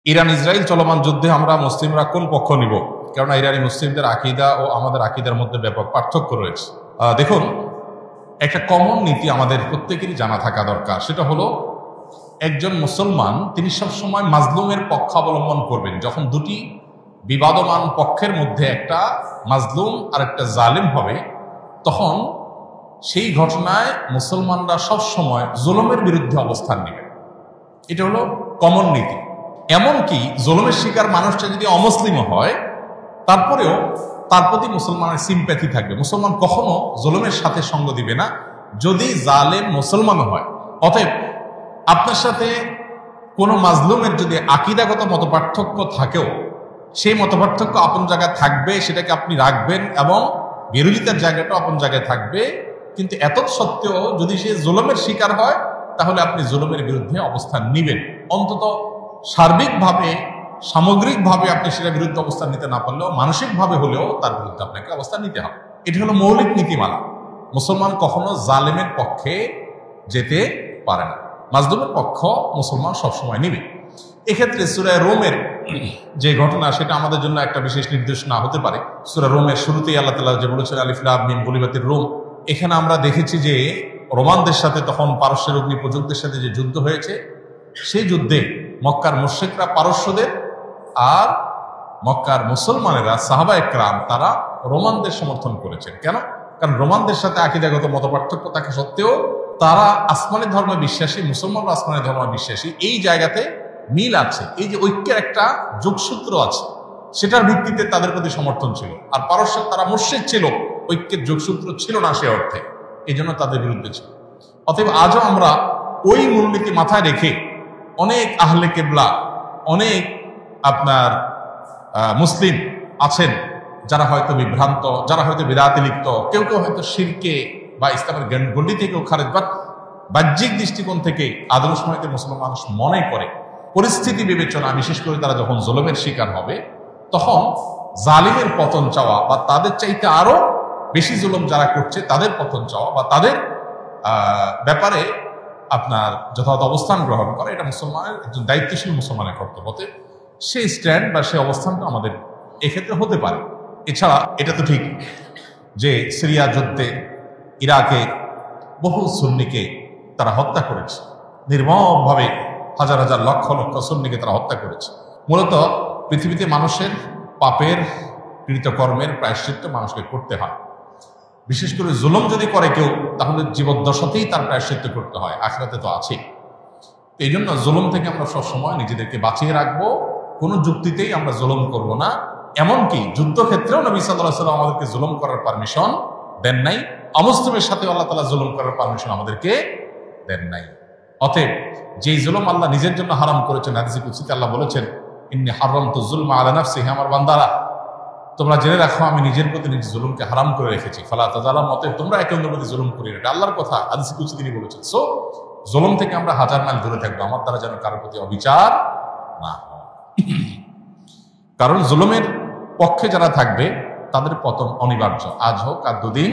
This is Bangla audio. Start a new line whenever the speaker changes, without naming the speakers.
ইরান ইসরায়েল চলমান যুদ্ধে আমরা মুসলিমরা কোন পক্ষ নিব? কেননা ইরানি মুসলিমদের আকীদা ও আমাদের আকীদার মধ্যে ব্যাপক পার্থক্য রয়েছে। দেখুন, একটা কমন নীতি আমাদের প্রত্যেকেরই জানা থাকা দরকার। সেটা হলো, একজন মুসলমান তিনি সবসময় মাজলুমের পক্ষ অবলম্বন করবেন। যখন দুটি বিবাদমান পক্ষের মধ্যে একটা মাজলুম আর একটা জালিম হবে, তখন সেই ঘটনায় মুসলমানরা সবসময় জুলুমের বিরুদ্ধে অবস্থান নেবে। এটা হলো কমন নীতি। এমনকি জুলুমের শিকার মানুষটা যদি অমুসলিমও হয়, তারপরেও তার প্রতি মুসলমানের সিম্প্যাথি থাকবে। মুসলমান কখনো জুলুমের সাথে সঙ্গ দিবে না, যদি জালেম মুসলমানও হয়। অতএব আপনার সাথে কোনো মাজলুমের যদি আকীদাগত মতপার্থক্য থাকেও, সেই মতপার্থক্য আপন জায়গায় থাকবে, সেটাকে আপনি রাখবেন, এবং বিরোধিতার জায়গাটাও আপন জায়গায় থাকবে। কিন্তু এত সত্ত্বেও যদি সে জুলুমের শিকার হয়, তাহলে আপনি জুলুমের বিরুদ্ধে অবস্থান নিবেন। অন্তত সার্বিকভাবে, সামগ্রিকভাবে আপনি সেটার বিরুদ্ধে অবস্থান নিতে না পারলেও মানসিকভাবে হলেও তার বিরুদ্ধে আপনাকে অবস্থান নিতে হবে। এটি হলো মৌলিক নীতিমালা। মুসলমান কখনো জালেমের পক্ষে যেতে পারে না, মাজলুমের পক্ষ মুসলমান সবসময় নিবে। এক্ষেত্রে সূরা রোমের যে ঘটনা, সেটা আমাদের জন্য একটা বিশেষ নির্দেশনা হতে পারে। সূরা রোমের শুরুতেই আল্লাহ তাআলা যে বলেছেন আলিফ লাম মিম গুলিবাতির রোম, এখানে আমরা দেখেছি যে রোমানদের সাথে, তখন পারস্যের অগ্নিপূজকদের সাথে যে যুদ্ধ হয়েছে, সেই যুদ্ধে মক্কার মুশরিকরা পারস্যদের আর মক্কার মুসলমানেরা সাহাবায়ে কেরাম তারা রোমানদের সমর্থন করেছেন। কেন? কারণ রোমানদের সাথে আকীদাগত মতপার্থক্য থাকা সত্ত্বেও তারা আসমানি ধর্মে বিশ্বাসী, মুসলমানরা আসমানি ধর্মে বিশ্বাসী। এই জায়গাতে মিল আছে, এই যে ঐক্যের একটা যোগসূত্র আছে, সেটার ভিত্তিতে তাদের প্রতি সমর্থন ছিল। আর পারস্য তারা মুশরিক ছিল, ঐক্যের যোগসূত্র ছিল না সে অর্থে, এই জন্য তাদের বিরুদ্ধে ছিল। অতএব আজও আমরা ওই মূলনীতি মাথায় রেখে অনেক আহলে কেবলা, অনেক আপনার মুসলিম আছেন যারা হয়তো বিভ্রান্ত, যারা হয়তো বিদআতে লিপ্ত, কেউ কেউ হয়তো শিরকে বা ইসলামের গণ্ডি থেকেও খারেজ, বাট বাহ্যিক দৃষ্টিকোণ থেকে আদর্শ সময়তে মুসলমান মানুষ মনে করে পরিস্থিতি বিবেচনা, বিশেষ করে তারা যখন জুলুমের শিকার হবে, তখন জালিমের পতন চাওয়া বা তাদের চাইতে আরো বেশি জুলুম যারা করছে তাদের পতন চাওয়া বা তাদের ব্যাপারে আপনার যথাযথ অবস্থান গ্রহণ করা, এটা মুসলমানের, একজন দায়িত্বশীল মুসলমানের কর্তব্য। হতে সেই স্ট্যান্ড বা সেই অবস্থানটা আমাদের এক্ষেত্রে হতে পারে। এছাড়া এটা তো ঠিক যে সিরিয়া যুদ্ধে ইরাকে বহু সুন্নিকে তারা হত্যা করেছে, নির্মমভাবে হাজার হাজার লক্ষ লক্ষ সুন্নিকে তারা হত্যা করেছে। মূলত পৃথিবীতে মানুষের পাপের কৃতকর্মের প্রায়শ্চিত্ত মানুষকে করতে হয়। বিশেষ করে জুলুম যদি করে কেউ, তাহলে জীবদ্দশাতেই তার প্রায়শ্চিত্ত করতে হয়, আখিরাতে তো আছে। এই জন্য জুলুম থেকে আমরা সবসময় নিজেদেরকে বাঁচিয়ে রাখবো, কোনো যুক্তিতেই আমরা জুলুম করব না। এমনকি যুদ্ধক্ষেত্রেও নবী সাল্লাল্লাহু আলাইহি ওয়াসাল্লাম আমাদেরকে জুলুম করার পারমিশন দেন নাই। অমুসলিমের সাথে আল্লাহ তাআলা জুলুম করার পারমিশন আমাদেরকে দেন নাই। অতএব যেই জুলুম আল্লাহ নিজের জন্য হারাম করেছেন, হাদিসে কুদসিতে আল্লাহ বলেছেন, ইন্নী হারামতু যুলমা আলা নাফসি, হে আমার বান্দারা, তোমরা জেনে রাখো আমি নিজের প্রতি নিজে জুলুমকে হারাম করে রেখেছি। ফালা তাযালামু, অতএব তোমরা একে অন্যের প্রতি জুলুম করিও না। এটা আল্লাহর কথা, হাদিসে কুদসি তিনি বলেছেন। সো জুলুম থেকে আমরা হাজার মাইল দূরে থাকবো, আমার দ্বারা যেন কারোর প্রতি অবিচার না হয়। কারণ জুলুমের পক্ষে যারা থাকবে তাদের পতন অনিবার্য, আজ হোক আর দুদিন